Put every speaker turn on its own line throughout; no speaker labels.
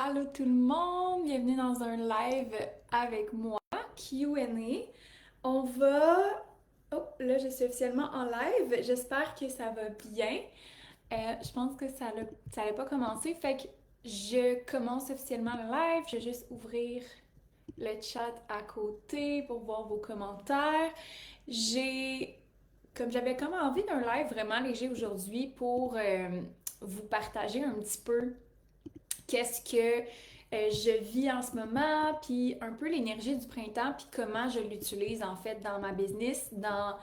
Allô tout le monde, bienvenue dans un live avec moi, Q&A. On va... Oh, là je suis officiellement en live, j'espère que ça va bien. Je pense que ça allait pas commencer, fait que je commence officiellement le live. Je vais juste ouvrir le chat à côté pour voir vos commentaires. J'ai... Comme j'avais comme envie d'un live vraiment léger aujourd'hui pour vous partager un petit peu qu'est-ce que je vis en ce moment, puis un peu l'énergie du printemps, puis comment je l'utilise en fait dans ma business, dans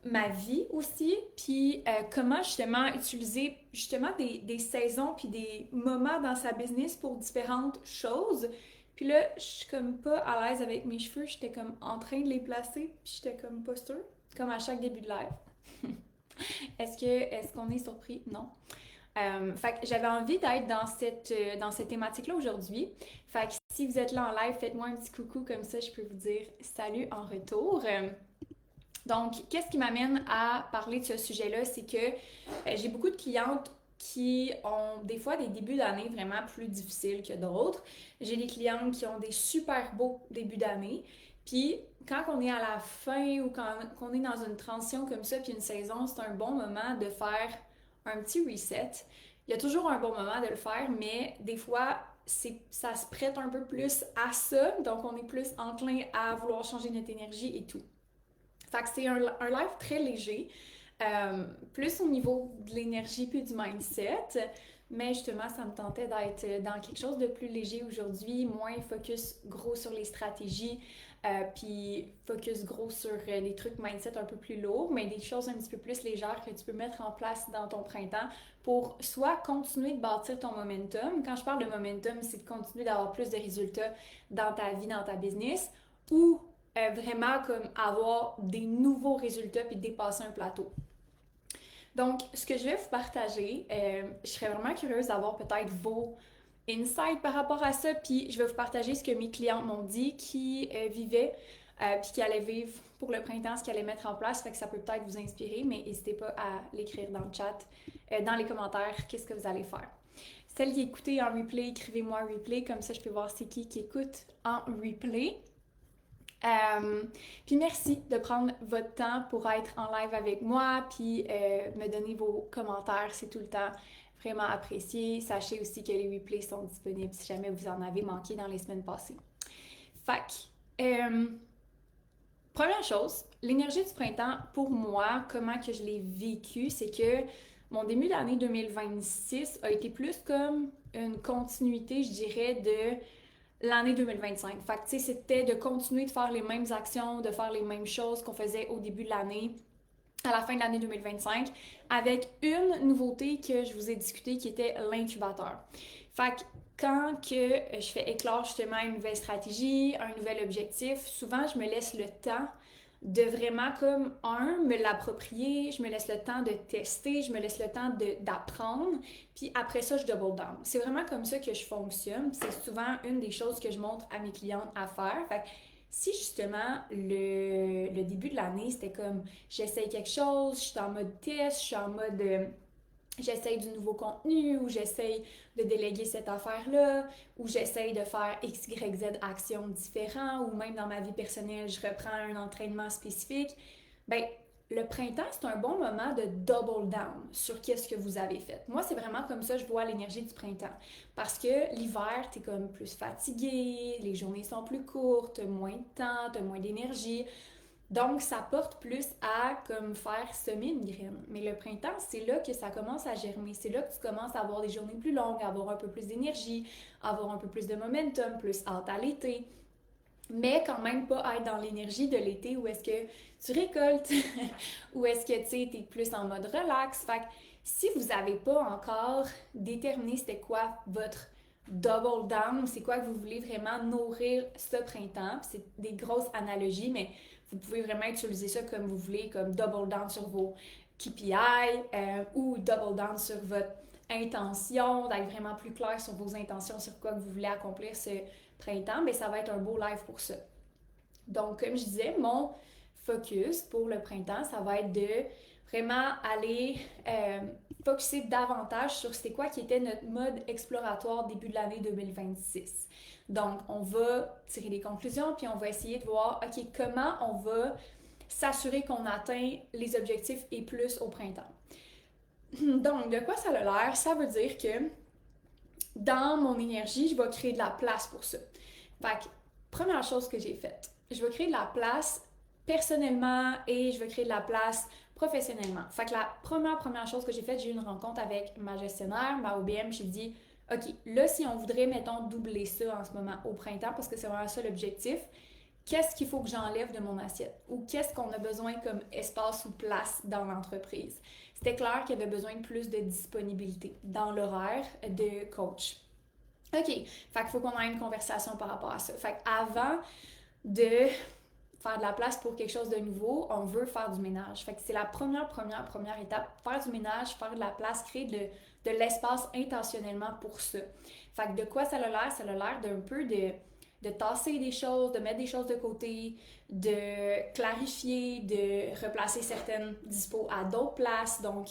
ma vie aussi, puis comment justement utiliser justement des saisons puis des moments dans sa business pour différentes choses. Puis là, je suis comme pas à l'aise avec mes cheveux, j'étais comme en train de les placer, puis j'étais comme pas sûre, comme à chaque début de live. Est-ce qu'on est surpris? Non. Fait que j'avais envie d'être dans cette thématique-là aujourd'hui. Fait que si vous êtes là en live, faites-moi un petit coucou comme ça, je peux vous dire salut en retour. Donc, qu'est-ce qui m'amène à parler de ce sujet-là? C'est que j'ai beaucoup de clientes qui ont des fois des débuts d'année vraiment plus difficiles que d'autres. J'ai des clientes qui ont des super beaux débuts d'année. Puis, quand on est à la fin ou quand on est dans une transition comme ça, puis une saison, c'est un bon moment de faire un petit reset. Il y a toujours un bon moment de le faire, mais des fois, ça se prête un peu plus à ça. Donc, on est plus enclin à vouloir changer notre énergie et tout. Fait que c'est un live très léger, plus au niveau de l'énergie puis du mindset. Mais justement, ça me tentait d'être dans quelque chose de plus léger aujourd'hui, moins focus gros sur les stratégies, puis focus gros sur les trucs mindset un peu plus lourds, mais des choses un petit peu plus légères que tu peux mettre en place dans ton printemps pour soit continuer de bâtir ton momentum. Quand je parle de momentum, c'est de continuer d'avoir plus de résultats dans ta vie, dans ta business, ou vraiment comme avoir des nouveaux résultats puis dépasser un plateau. Donc, ce que je vais vous partager, je serais vraiment curieuse d'avoir peut-être vos insights par rapport à ça, puis je vais vous partager ce que mes clientes m'ont dit qui vivaient puis qui allaient vivre pour le printemps, ce qu'ils allaient mettre en place, fait que ça peut peut-être vous inspirer, mais n'hésitez pas à l'écrire dans le chat, dans les commentaires, qu'est-ce que vous allez faire. Celles qui écoutent en replay, écrivez-moi replay, comme ça je peux voir c'est qui écoute en replay. Euh, puis merci de prendre votre temps pour être en live avec moi, puis me donner vos commentaires, c'est tout le temps vraiment apprécié. Sachez aussi que les replays sont disponibles si jamais vous en avez manqué dans les semaines passées. Fac, première chose, l'énergie du printemps, pour moi, comment que je l'ai vécu, c'est que mon début d'année 2026 a été plus comme une continuité, je dirais, de l'année 2025. Fait que, tu sais, c'était de continuer de faire les mêmes actions, de faire les mêmes choses qu'on faisait au début de l'année, à la fin de l'année 2025, avec une nouveauté que je vous ai discutée qui était l'incubateur. Fait que quand que je fais éclore justement une nouvelle stratégie, un nouvel objectif, souvent je me laisse le temps de vraiment comme me l'approprier, je me laisse le temps de tester, je me laisse le temps d'apprendre, puis après ça je double down. C'est vraiment comme ça que je fonctionne, c'est souvent une des choses que je montre à mes clientes à faire. Fait que si justement le début de l'année c'était comme j'essaye quelque chose, je suis en mode test, je suis en mode j'essaye du nouveau contenu ou j'essaye de déléguer cette affaire-là ou j'essaye de faire X, Y, Z actions différentes ou même dans ma vie personnelle, je reprends un entraînement spécifique, ben le printemps, c'est un bon moment de double down sur qu'est-ce que vous avez fait. Moi, c'est vraiment comme ça que je vois l'énergie du printemps. Parce que l'hiver, t'es comme plus fatigué, les journées sont plus courtes, t'as moins de temps, t'as moins d'énergie. Donc, ça porte plus à comme faire semer une graine. Mais le printemps, c'est là que ça commence à germer. C'est là que tu commences à avoir des journées plus longues, à avoir un peu plus d'énergie, à avoir un peu plus de momentum, plus hâte à l'été. Mais quand même pas être dans l'énergie de l'été où est-ce que tu récoltes, où est-ce que tu sais, t'es plus en mode relax. Fait que si vous n'avez pas encore déterminé c'était quoi votre double down, c'est quoi que vous voulez vraiment nourrir ce printemps, c'est des grosses analogies, mais vous pouvez vraiment utiliser ça comme vous voulez, comme double down sur vos KPI ou double down sur votre intention, d'être vraiment plus clair sur vos intentions, sur quoi que vous voulez accomplir ce printemps, mais ça va être un beau live pour ça. Donc, comme je disais, mon focus pour le printemps, ça va être de vraiment aller focuser davantage sur c'était quoi qui était notre mode exploratoire début de l'année 2026. Donc, on va tirer des conclusions, puis on va essayer de voir, OK, comment on va s'assurer qu'on atteint les objectifs et plus au printemps. Donc, de quoi ça a l'air? Ça veut dire que dans mon énergie, je vais créer de la place pour ça. Fait que, première chose que j'ai faite, je vais créer de la place personnellement et je vais créer de la place professionnellement. Fait que la première chose que j'ai faite, j'ai eu une rencontre avec ma gestionnaire, ma OBM, j'ai dit, OK, là, si on voudrait, mettons, doubler ça en ce moment au printemps, parce que c'est vraiment ça l'objectif, qu'est-ce qu'il faut que j'enlève de mon assiette? Ou qu'est-ce qu'on a besoin comme espace ou place dans l'entreprise? C'était clair qu'il y avait besoin de plus de disponibilité dans l'horaire de coach. OK, fait qu'il faut qu'on ait une conversation par rapport à ça. Fait qu'avant de faire de la place pour quelque chose de nouveau, on veut faire du ménage. Fait que c'est la première étape. Faire du ménage, faire de la place, créer de l'espace intentionnellement pour ça. Fait que de quoi ça a l'air? Ça a l'air d'un peu de tasser des choses, de mettre des choses de côté, de clarifier, de replacer certaines dispos à d'autres places. Donc,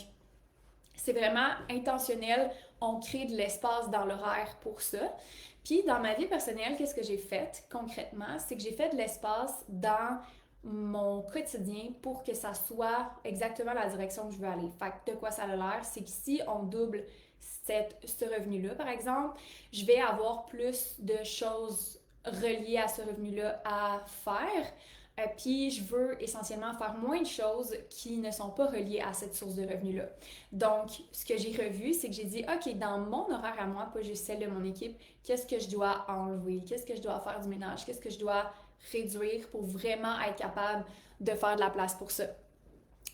c'est vraiment intentionnel. On crée de l'espace dans l'horaire pour ça. Puis, dans ma vie personnelle, qu'est-ce que j'ai fait concrètement? C'est que j'ai fait de l'espace dans mon quotidien pour que ça soit exactement la direction que je veux aller. Fait que de quoi ça a l'air? C'est que si on double ce revenu-là, par exemple, je vais avoir plus de choses reliées à ce revenu-là à faire. Puis je veux essentiellement faire moins de choses qui ne sont pas reliées à cette source de revenus-là. Donc, ce que j'ai revu, c'est que j'ai dit, OK, dans mon horaire à moi, pas juste celle de mon équipe, qu'est-ce que je dois enlever? Qu'est-ce que je dois faire du ménage? Qu'est-ce que je dois réduire pour vraiment être capable de faire de la place pour ça?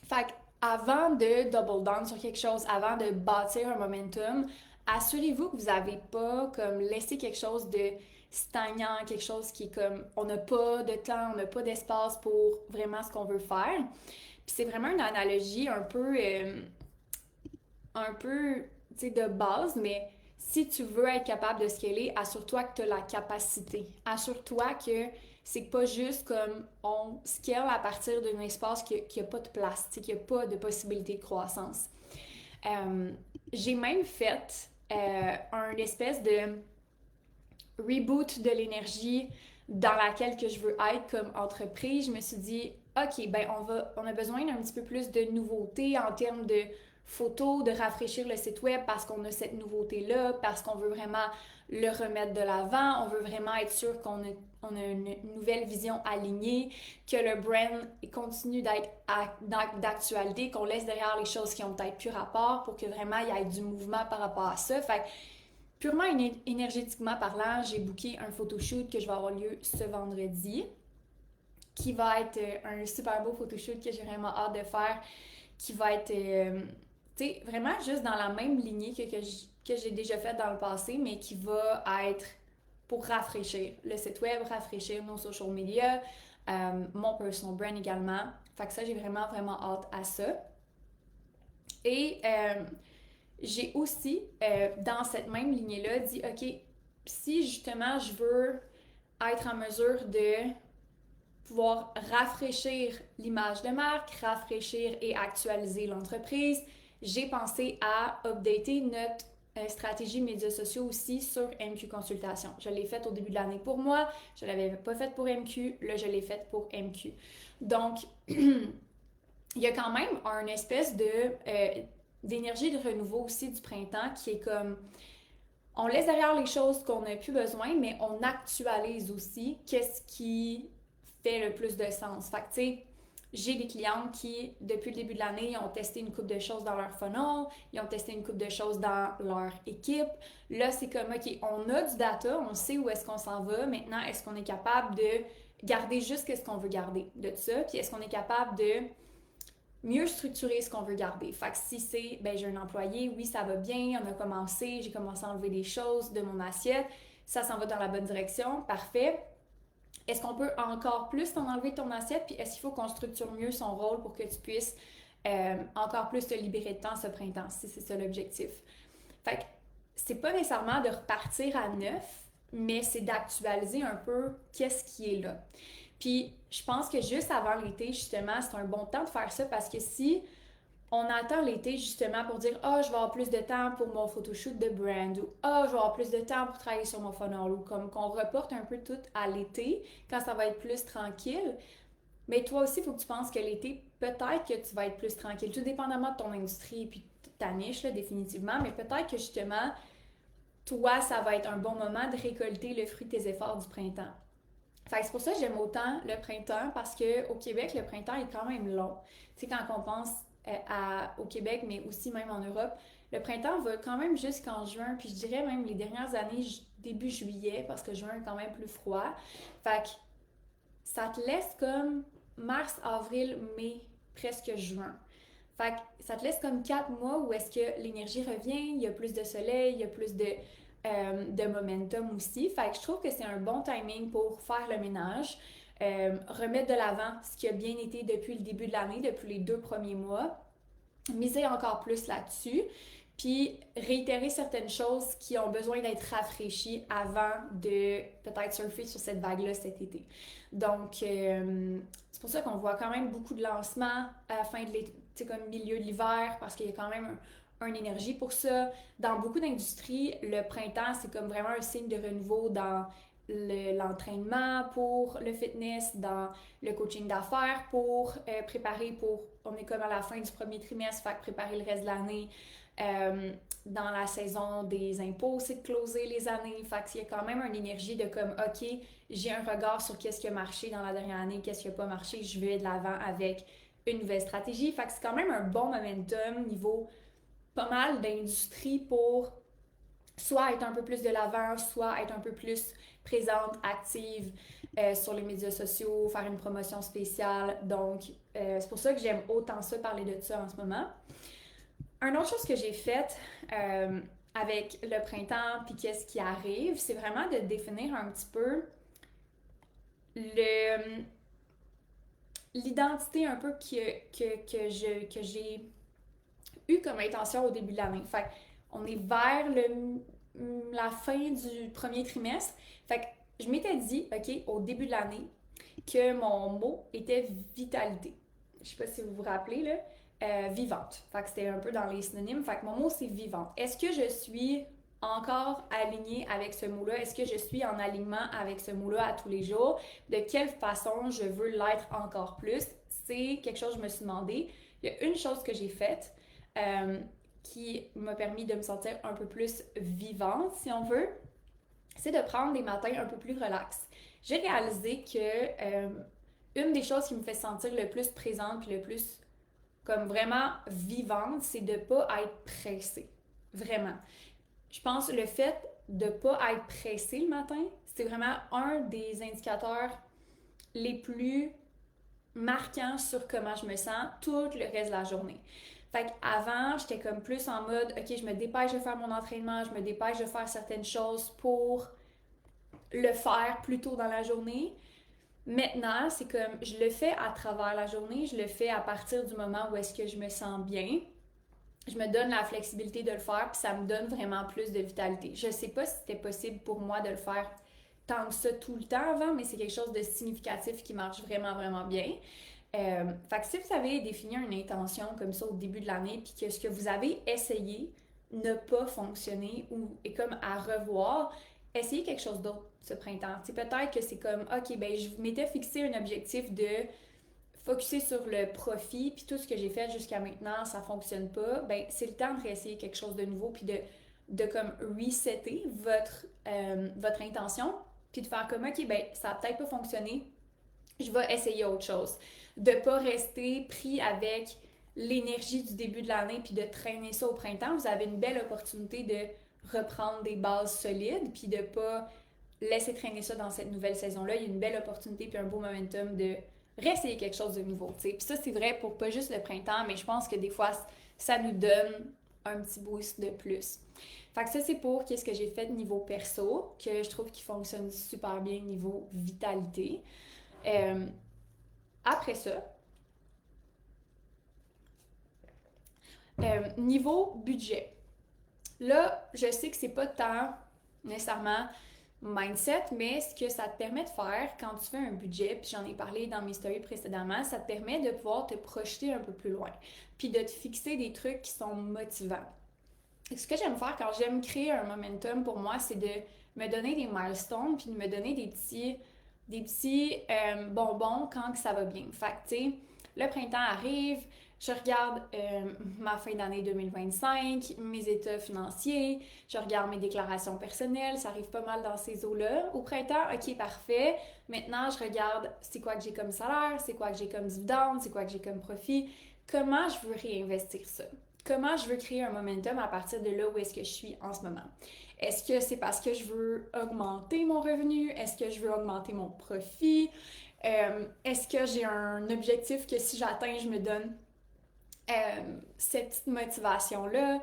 Fait avant de double down sur quelque chose, avant de bâtir un momentum, assurez-vous que vous n'avez pas comme laissé quelque chose de stagnant, quelque chose qui est comme on n'a pas de temps, on n'a pas d'espace pour vraiment ce qu'on veut faire. Puis c'est vraiment une analogie un peu tu sais, de base, mais si tu veux être capable de scaler, assure-toi que tu as la capacité. Assure-toi que c'est pas juste comme on scale à partir d'un espace qui n'a pas de place, qui n'a pas de possibilité de croissance. J'ai même fait un espèce de reboot de l'énergie dans laquelle que je veux être comme entreprise. Je me suis dit, OK, ben on a besoin d'un petit peu plus de nouveautés en termes de photos, de rafraîchir le site web parce qu'on a cette nouveauté-là, parce qu'on veut vraiment le remettre de l'avant, on veut vraiment être sûr qu'on a une nouvelle vision alignée, que le brand continue d'être d'actualité, qu'on laisse derrière les choses qui ont peut-être plus rapport pour que vraiment il y ait du mouvement par rapport à ça. Fait purement énergétiquement parlant, j'ai booké un photoshoot que je vais avoir lieu ce vendredi, qui va être un super beau photoshoot que j'ai vraiment hâte de faire, qui va être, tu sais, vraiment juste dans la même lignée que j'ai déjà fait dans le passé, mais qui va être pour rafraîchir le site web, rafraîchir nos social media, mon personal brand également. Fait que ça, j'ai vraiment hâte à ça. Et j'ai aussi, dans cette même lignée-là, dit, OK, si justement je veux être en mesure de pouvoir rafraîchir l'image de marque, rafraîchir et actualiser l'entreprise, j'ai pensé à updater notre stratégie médias sociaux aussi sur MQ Consultation. Je l'ai faite au début de l'année pour moi, je ne l'avais pas faite pour MQ, là je l'ai faite pour MQ. Donc, il y a quand même un espèce d'énergie de renouveau aussi du printemps qui est comme on laisse derrière les choses qu'on n'a plus besoin, mais on actualise aussi qu'est-ce qui fait le plus de sens. Fait que tu sais, j'ai des clientes qui, depuis le début de l'année, ont testé une couple de choses dans leur funnel, ils ont testé une couple de choses dans leur équipe. Là, c'est comme, OK, on a du data, on sait où est-ce qu'on s'en va. Maintenant, est-ce qu'on est capable de garder juste ce qu'on veut garder de ça? Puis est-ce qu'on est capable de mieux structurer ce qu'on veut garder. Fait que si c'est, ben j'ai un employé, oui, ça va bien, on a commencé, j'ai commencé à enlever des choses de mon assiette, ça s'en va dans la bonne direction, parfait. Est-ce qu'on peut encore plus t'en enlever de ton assiette, puis est-ce qu'il faut qu'on structure mieux son rôle pour que tu puisses encore plus te libérer de temps ce printemps, si c'est ça l'objectif. Fait que c'est pas nécessairement de repartir à neuf, mais c'est d'actualiser un peu qu'est-ce qui est là. Puis je pense que juste avant l'été, justement, c'est un bon temps de faire ça parce que si on attend l'été justement pour dire je vais avoir plus de temps pour mon photoshoot de brand ou je vais avoir plus de temps pour travailler sur mon funnel ou comme qu'on reporte un peu tout à l'été quand ça va être plus tranquille. Mais toi aussi, il faut que tu penses que l'été, peut-être que tu vas être plus tranquille, tout dépendamment de ton industrie et puis de ta niche, là, définitivement, mais peut-être que justement, toi, ça va être un bon moment de récolter le fruit de tes efforts du printemps. Fait que c'est pour ça que j'aime autant le printemps parce qu'au Québec, le printemps est quand même long. Tu sais, quand on pense au Québec, mais aussi même en Europe, le printemps va quand même jusqu'en juin, puis je dirais même les dernières années, début juillet, parce que juin est quand même plus froid. Fait que ça te laisse comme mars, avril, mai, presque juin. Fait que ça te laisse comme 4 mois où est-ce que l'énergie revient, il y a plus de soleil, il y a plus de momentum aussi. Fait que je trouve que c'est un bon timing pour faire le ménage, remettre de l'avant ce qui a bien été depuis le début de l'année, depuis les 2 premiers mois, miser encore plus là-dessus, puis réitérer certaines choses qui ont besoin d'être rafraîchies avant de peut-être surfer sur cette vague-là cet été. Donc, c'est pour ça qu'on voit quand même beaucoup de lancements à la fin de l'été, tu sais, comme milieu de l'hiver, parce qu'il y a quand même une énergie pour ça. Dans beaucoup d'industries, le printemps, c'est comme vraiment un signe de renouveau dans l'entraînement pour le fitness, dans le coaching d'affaires pour préparer pour, on est comme à la fin du premier trimestre, fait que préparer le reste de l'année. Dans la saison des impôts, c'est de closer les années. Fait qu'il y a quand même une énergie de comme, OK, j'ai un regard sur qu'est-ce qui a marché dans la dernière année, qu'est-ce qui n'a pas marché, je vais de l'avant avec une nouvelle stratégie. Fait que c'est quand même un bon momentum niveau pas mal d'industrie pour soit être un peu plus de l'avant, soit être un peu plus présente, active sur les médias sociaux, faire une promotion spéciale. Donc, c'est pour ça que j'aime autant ça, parler de ça en ce moment. Une autre chose que j'ai faite avec le printemps puis qu'est-ce qui arrive, c'est vraiment de définir un petit peu le l'identité un peu que j'ai eu comme intention au début de l'année. Fait on est vers la fin du premier trimestre. Fait que je m'étais dit, OK, au début de l'année, que mon mot était vitalité. Je sais pas si vous vous rappelez, là. Vivante. Fait que c'était un peu dans les synonymes. Fait que mon mot, c'est vivante. Est-ce que je suis encore alignée avec ce mot-là? Est-ce que je suis en alignement avec ce mot-là à tous les jours? De quelle façon je veux l'être encore plus? C'est quelque chose que je me suis demandé. Il y a une chose que j'ai faite qui m'a permis de me sentir un peu plus vivante, si on veut, c'est de prendre des matins un peu plus relax. J'ai réalisé que une des choses qui me fait sentir le plus présente puis le plus comme vraiment vivante, c'est de pas être pressée. Vraiment. Je pense que le fait de pas être pressée le matin, c'est vraiment un des indicateurs les plus marquants sur comment je me sens tout le reste de la journée. Fait qu'avant, j'étais comme plus en mode, OK, je me dépêche de faire mon entraînement, je me dépêche de faire certaines choses pour le faire plus tôt dans la journée. Maintenant, c'est comme, je le fais à travers la journée, je le fais à partir du moment où est-ce que je me sens bien. Je me donne la flexibilité de le faire, puis ça me donne vraiment plus de vitalité. Je sais pas si c'était possible pour moi de le faire tant que ça tout le temps avant, mais c'est quelque chose de significatif qui marche vraiment, vraiment bien. Fait que si vous avez défini une intention comme ça au début de l'année, puis que ce que vous avez essayé n'a pas fonctionné ou est comme à revoir, essayez quelque chose d'autre ce printemps. C'est peut-être que c'est comme, OK, ben je m'étais fixé un objectif de focuser sur le profit, puis tout ce que j'ai fait jusqu'à maintenant, ça fonctionne pas, ben c'est le temps de réessayer quelque chose de nouveau, puis de comme resetter votre intention, puis de faire comme, OK, ben ça a peut-être pas fonctionné, je vais essayer autre chose. De pas rester pris avec l'énergie du début de l'année, puis de traîner ça au printemps. Vous avez une belle opportunité de reprendre des bases solides, puis de pas laisser traîner ça dans cette nouvelle saison-là. Il y a une belle opportunité, puis un beau momentum de réessayer quelque chose de nouveau. T'sais. Puis ça, c'est vrai pour pas juste le printemps, mais je pense que des fois, ça nous donne un petit boost de plus. Fait que ça, c'est pour qu'est-ce que j'ai fait niveau perso, que je trouve qui fonctionne super bien niveau vitalité. Euh, Après ça, niveau budget. Là, je sais que c'est pas tant nécessairement mindset, mais ce que ça te permet de faire quand tu fais un budget, puis j'en ai parlé dans mes stories précédemment, ça te permet de pouvoir te projeter un peu plus loin, puis de te fixer des trucs qui sont motivants. Et ce que j'aime faire quand j'aime créer un momentum pour moi, c'est de me donner des milestones, puis de me donner des petits bonbons quand que ça va bien. Fait que, tu sais, le printemps arrive, je regarde ma fin d'année 2025, mes états financiers, je regarde mes déclarations personnelles, ça arrive pas mal dans ces eaux-là. Au printemps, ok, parfait. Maintenant, je regarde c'est quoi que j'ai comme salaire, c'est quoi que j'ai comme dividende, c'est quoi que j'ai comme profit, comment je veux réinvestir ça. Comment je veux créer un momentum à partir de là où est-ce que je suis en ce moment. Est-ce que c'est parce que je veux augmenter mon revenu? Est-ce que je veux augmenter mon profit? Est-ce que j'ai un objectif que si j'atteins, je me donne cette petite motivation-là?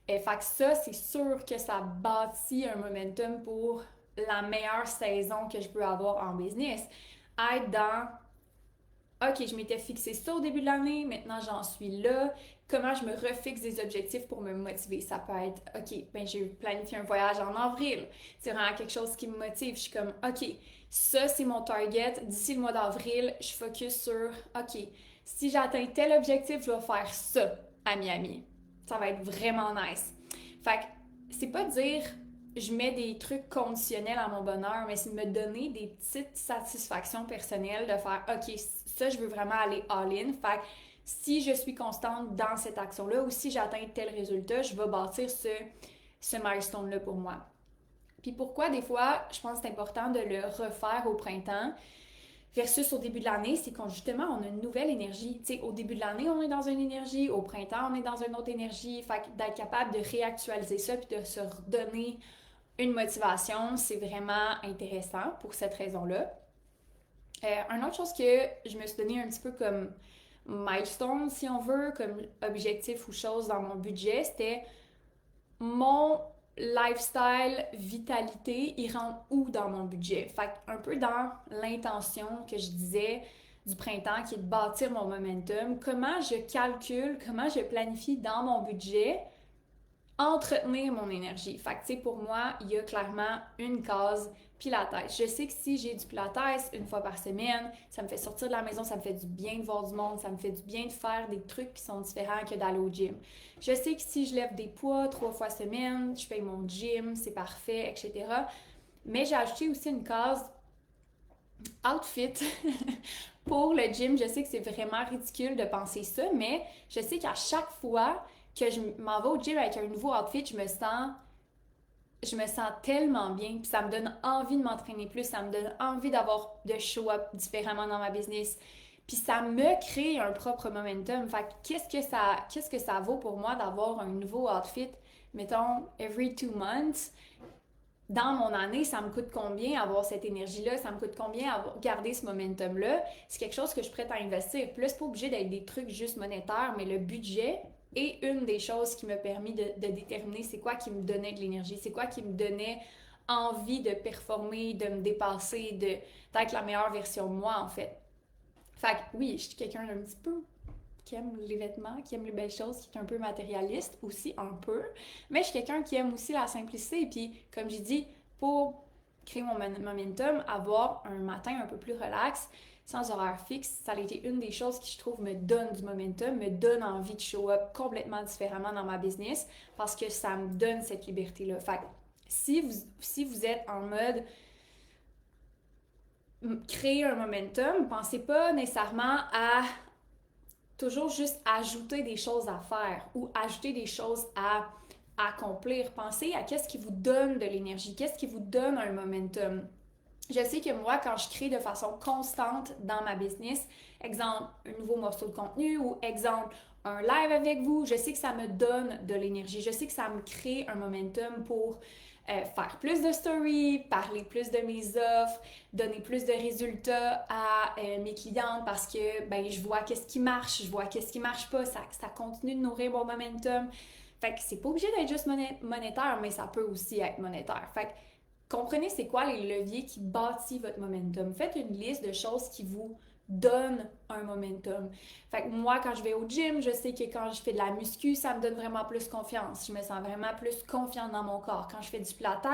Fait que ça, c'est sûr que ça bâtit un momentum pour la meilleure saison que je peux avoir en business. Être dans OK, je m'étais fixé ça au début de l'année, maintenant j'en suis là. Comment je me refixe des objectifs pour me motiver? Ça peut être, OK, ben j'ai planifié un voyage en avril. C'est vraiment quelque chose qui me motive. Je suis comme, OK, ça c'est mon target. D'ici le mois d'avril, je focus sur, OK, si j'atteins tel objectif, je vais faire ça à Miami. Ça va être vraiment nice. Fait que c'est pas dire je mets des trucs conditionnels à mon bonheur, mais c'est de me donner des petites satisfactions personnelles de faire OK, ça, je veux vraiment aller all-in. Fait que si je suis constante dans cette action-là ou si j'atteins tel résultat, je vais bâtir ce milestone-là pour moi. Puis pourquoi des fois, je pense que c'est important de le refaire au printemps versus au début de l'année, c'est qu'on justement, on a une nouvelle énergie. Tu sais, au début de l'année, on est dans une énergie, au printemps, on est dans une autre énergie. Fait que d'être capable de réactualiser ça puis de se redonner une motivation, c'est vraiment intéressant pour cette raison-là. Une autre chose que je me suis donné un petit peu comme milestone, si on veut, comme objectif ou chose dans mon budget, c'était mon lifestyle, vitalité, il rentre où dans mon budget? Fait un peu dans l'intention que je disais du printemps qui est de bâtir mon momentum, comment je calcule, comment je planifie dans mon budget entretenir mon énergie. Fait que, tu sais, pour moi, il y a clairement une case Pilates. Je sais que si j'ai du Pilates une fois par semaine, ça me fait sortir de la maison, ça me fait du bien de voir du monde, ça me fait du bien de faire des trucs qui sont différents que d'aller au gym. Je sais que si je lève des poids 3 fois semaine, je paye mon gym, c'est parfait, etc. Mais j'ai ajouté aussi une case outfit pour le gym. Je sais que c'est vraiment ridicule de penser ça, mais je sais qu'à chaque fois que je m'en vais au gym avec un nouveau outfit, je me sens tellement bien, puis ça me donne envie de m'entraîner plus, ça me donne envie d'avoir de show up différemment dans ma business. Puis ça me crée un propre momentum. Fait que qu'est-ce que ça vaut pour moi d'avoir un nouveau outfit, mettons, every 2 months? Dans mon année, ça me coûte combien avoir cette énergie-là? Ça me coûte combien garder ce momentum-là? C'est quelque chose que je suis prête à investir. Puis là, c'est pas obligé d'être des trucs juste monétaires, mais le budget est une des choses qui m'a permis de déterminer c'est quoi qui me donnait de l'énergie, c'est quoi qui me donnait envie de performer, de me dépasser, d'être la meilleure version de moi, en fait. Fait que oui, je suis quelqu'un d'un petit peu qui aime les vêtements, qui aime les belles choses, qui est un peu matérialiste aussi, un peu. Mais je suis quelqu'un qui aime aussi la simplicité. Et puis, comme j'ai dit, pour créer mon momentum, avoir un matin un peu plus relax, sans horaire fixe, ça a été une des choses qui, je trouve, me donne du momentum, me donne envie de show up complètement différemment dans ma business parce que ça me donne cette liberté-là. Fait que si vous êtes en mode créer un momentum, pensez pas nécessairement à toujours juste ajouter des choses à faire ou ajouter des choses à accomplir. Pensez à qu'est-ce qui vous donne de l'énergie, qu'est-ce qui vous donne un momentum. Je sais que moi, quand je crée de façon constante dans ma business, exemple, un nouveau morceau de contenu ou exemple, un live avec vous, je sais que ça me donne de l'énergie. Je sais que ça me crée un momentum pour faire plus de stories, parler plus de mes offres, donner plus de résultats à mes clientes parce que ben, je vois qu'est-ce qui marche, je vois qu'est-ce qui marche pas, ça continue de nourrir mon momentum. Fait que c'est pas obligé d'être juste monétaire, mais ça peut aussi être monétaire. Fait que comprenez c'est quoi les leviers qui bâtissent votre momentum. Faites une liste de choses qui vous donne un momentum. Fait que moi, quand je vais au gym, je sais que quand je fais de la muscu, ça me donne vraiment plus confiance. Je me sens vraiment plus confiante dans mon corps. Quand je fais du pilates,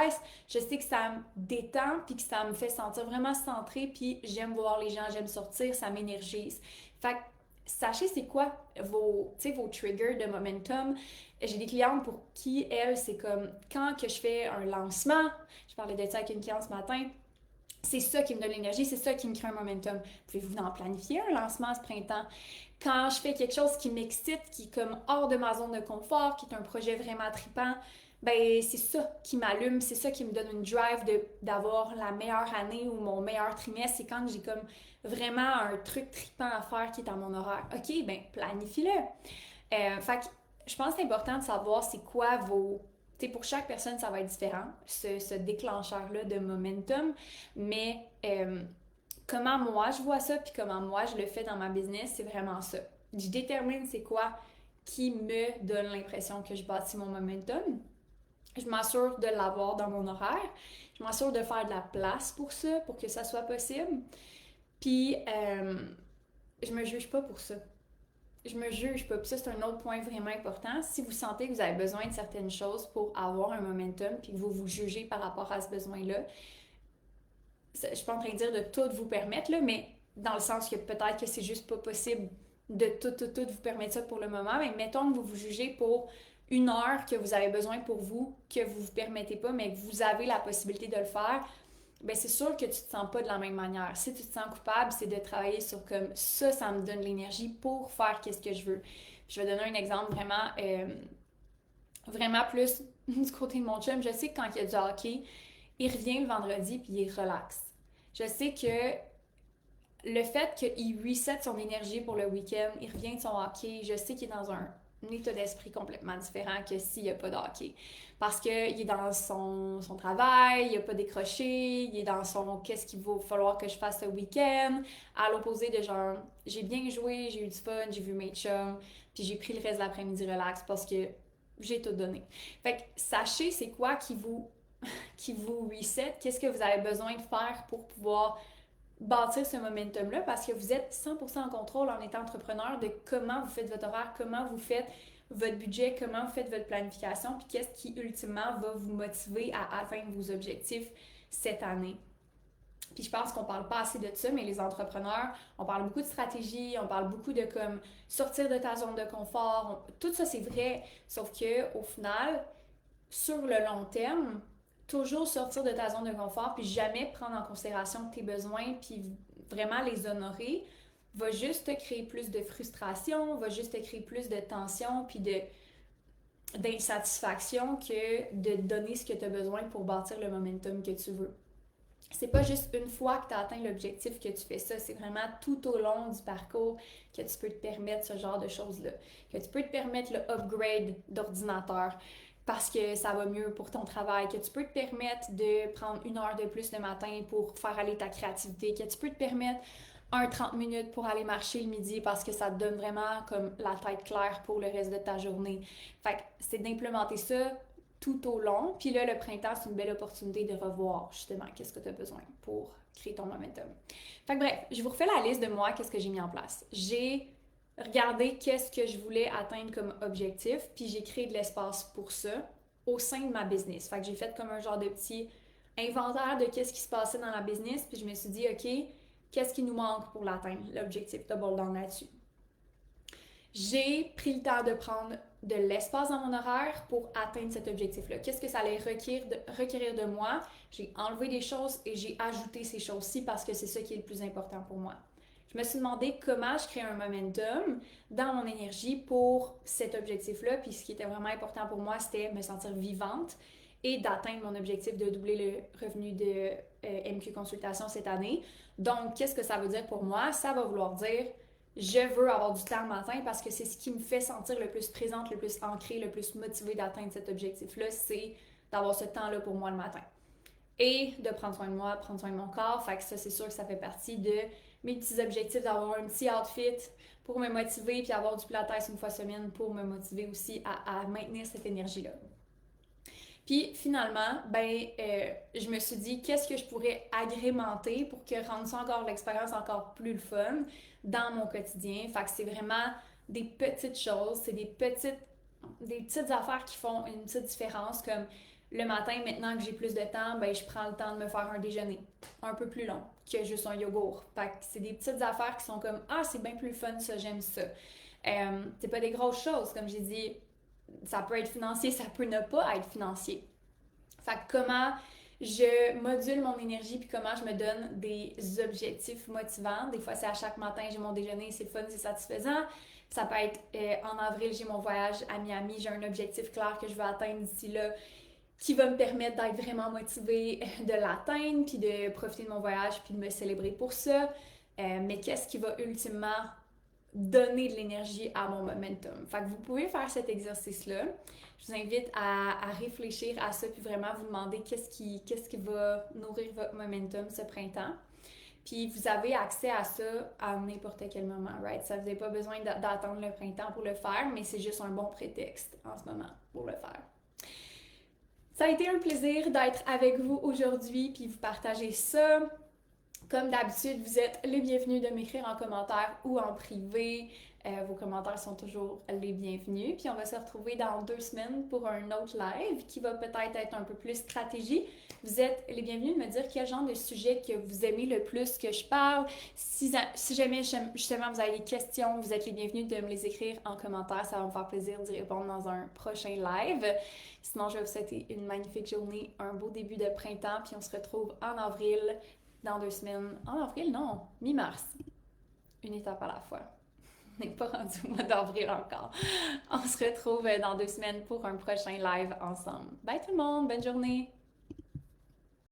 je sais que ça me détend puis que ça me fait sentir vraiment centrée puis j'aime voir les gens, j'aime sortir, ça m'énergise. Fait que sachez c'est quoi vos triggers de momentum. J'ai des clientes pour qui, elles, c'est comme quand que je fais un lancement, je parlais de ça avec une cliente ce matin, c'est ça qui me donne l'énergie, c'est ça qui me crée un momentum. Pouvez-vous en planifier un lancement ce printemps? Quand je fais quelque chose qui m'excite, qui est comme hors de ma zone de confort, qui est un projet vraiment trippant, ben c'est ça qui m'allume, c'est ça qui me donne une drive d'avoir la meilleure année ou mon meilleur trimestre. C'est quand j'ai comme vraiment un truc trippant à faire qui est à mon horaire. OK, ben planifie-le. Fait que je pense que c'est important de savoir c'est quoi vos... Tu sais, pour chaque personne, ça va être différent, ce déclencheur-là de momentum, mais comment moi je vois ça, puis comment moi je le fais dans ma business, c'est vraiment ça. Je détermine c'est quoi qui me donne l'impression que je bâtis mon momentum. Je m'assure de l'avoir dans mon horaire. Je m'assure de faire de la place pour ça, pour que ça soit possible. Puis, je me juge pas pour ça. Je me juge pas. Puis ça, c'est un autre point vraiment important. Si vous sentez que vous avez besoin de certaines choses pour avoir un momentum, puis que vous vous jugez par rapport à ce besoin-là, je suis pas en train de dire de tout vous permettre, là, mais dans le sens que peut-être que c'est juste pas possible de tout vous permettre ça pour le moment, mais mettons que vous vous jugez pour une heure que vous avez besoin pour vous, que vous vous permettez pas, mais que vous avez la possibilité de le faire, ben c'est sûr que tu te sens pas de la même manière. Si tu te sens coupable, c'est de travailler sur comme ça me donne l'énergie pour faire qu'est-ce que je veux. Je vais donner un exemple vraiment plus du côté de mon chum. Je sais que quand il y a du hockey, il revient le vendredi puis il relaxe. Je sais que le fait qu'il reset son énergie pour le week-end, il revient de son hockey, je sais qu'il est dans un état d'esprit complètement différent que s'il n'y a pas de hockey. Parce qu'il est dans son travail, il n'a pas décroché, il est dans son qu'est-ce qu'il va falloir que je fasse ce week-end, à l'opposé de genre j'ai bien joué, j'ai eu du fun, j'ai vu mes chums, puis j'ai pris le reste de l'après-midi relax parce que j'ai tout donné. Fait que sachez c'est quoi qui vous reset, qu'est-ce que vous avez besoin de faire pour pouvoir bâtir ce momentum-là parce que vous êtes 100% en contrôle en étant entrepreneur de comment vous faites votre horaire, comment vous faites votre budget, comment vous faites votre planification, puis qu'est-ce qui ultimement va vous motiver à atteindre vos objectifs cette année. Puis je pense qu'on parle pas assez de ça, mais les entrepreneurs, on parle beaucoup de stratégie, on parle beaucoup de comme sortir de ta zone de confort, tout ça c'est vrai, sauf que au final, sur le long terme, toujours sortir de ta zone de confort puis jamais prendre en considération tes besoins puis vraiment les honorer va juste te créer plus de frustration, va juste te créer plus de tension puis d'insatisfaction que de donner ce que tu as besoin pour bâtir le momentum que tu veux. C'est pas juste une fois que tu as atteint l'objectif que tu fais ça, c'est vraiment tout au long du parcours que tu peux te permettre ce genre de choses-là. Que tu peux te permettre le upgrade d'ordinateur parce que ça va mieux pour ton travail, que tu peux te permettre de prendre une heure de plus le matin pour faire aller ta créativité, que tu peux te permettre un 30 minutes pour aller marcher le midi parce que ça te donne vraiment comme la tête claire pour le reste de ta journée. Fait que c'est d'implémenter ça tout au long. Puis là, le printemps, c'est une belle opportunité de revoir justement qu'est-ce que tu as besoin pour créer ton momentum. Fait que bref, je vous refais la liste de moi, qu'est-ce que j'ai mis en place. J'ai regardé qu'est-ce que je voulais atteindre comme objectif, puis j'ai créé de l'espace pour ça au sein de ma business. Fait que j'ai fait comme un genre de petit inventaire de qu'est-ce qui se passait dans la business, puis je me suis dit, OK, qu'est-ce qui nous manque pour l'atteindre, l'objectif, double down là-dessus. J'ai pris le temps de prendre de l'espace dans mon horaire pour atteindre cet objectif-là. Qu'est-ce que ça allait requérir de moi? J'ai enlevé des choses et j'ai ajouté ces choses-ci parce que c'est ça qui est le plus important pour moi. Je me suis demandé comment je crée un momentum dans mon énergie pour cet objectif-là. Puis ce qui était vraiment important pour moi, c'était me sentir vivante et d'atteindre mon objectif de doubler le revenu de MQ Consultation cette année. Donc, qu'est-ce que ça veut dire pour moi? Ça va vouloir dire je veux avoir du temps le matin parce que c'est ce qui me fait sentir le plus présente, le plus ancrée, le plus motivée d'atteindre cet objectif-là, c'est d'avoir ce temps-là pour moi le matin. Et de prendre soin de moi, prendre soin de mon corps. Fait que ça, c'est sûr que ça fait partie de mes petits objectifs d'avoir un petit outfit pour me motiver puis avoir du pilates une fois semaine pour me motiver aussi à maintenir cette énergie-là. Puis finalement, je me suis dit, qu'est-ce que je pourrais agrémenter pour que rendre ça encore l'expérience encore plus le fun dans mon quotidien. Fait que c'est vraiment des petites choses, c'est des petites affaires qui font une petite différence, comme le matin, maintenant que j'ai plus de temps, je prends le temps de me faire un déjeuner un peu plus long que juste un yogourt. Fait que c'est des petites affaires qui sont comme, ah, c'est bien plus fun ça, j'aime ça. C'est pas des grosses choses, comme j'ai dit, ça peut être financier, ça peut ne pas être financier. Fait que comment je module mon énergie puis comment je me donne des objectifs motivants. Des fois, c'est à chaque matin, j'ai mon déjeuner, c'est fun, c'est satisfaisant. Ça peut être en avril, j'ai mon voyage à Miami, j'ai un objectif clair que je veux atteindre d'ici là qui va me permettre d'être vraiment motivée de l'atteindre puis de profiter de mon voyage puis de me célébrer pour ça. Mais qu'est-ce qui va ultimement donner de l'énergie à mon momentum. Fait que vous pouvez faire cet exercice-là. Je vous invite à réfléchir à ça puis vraiment vous demander qu'est-ce qui va nourrir votre momentum ce printemps. Puis vous avez accès à ça à n'importe quel moment, right? Ça vous n'avez pas besoin d'attendre le printemps pour le faire, mais c'est juste un bon prétexte en ce moment pour le faire. Ça a été un plaisir d'être avec vous aujourd'hui puis vous partager ça. Comme d'habitude, vous êtes les bienvenus de m'écrire en commentaire ou en privé. Vos commentaires sont toujours les bienvenus. Puis on va se retrouver dans 2 semaines pour un autre live qui va peut-être être un peu plus stratégie. Vous êtes les bienvenus de me dire quel genre de sujet que vous aimez le plus que je parle. Si jamais justement vous avez des questions, vous êtes les bienvenus de me les écrire en commentaire. Ça va me faire plaisir d'y répondre dans un prochain live. Sinon, je vais vous souhaiter une magnifique journée, un beau début de printemps. Puis on se retrouve en avril. Dans 2 semaines. En avril, non. Mi-mars. Une étape à la fois. On n'est pas rendu au mois d'avril encore. On se retrouve dans 2 semaines pour un prochain live ensemble. Bye tout le monde. Bonne journée.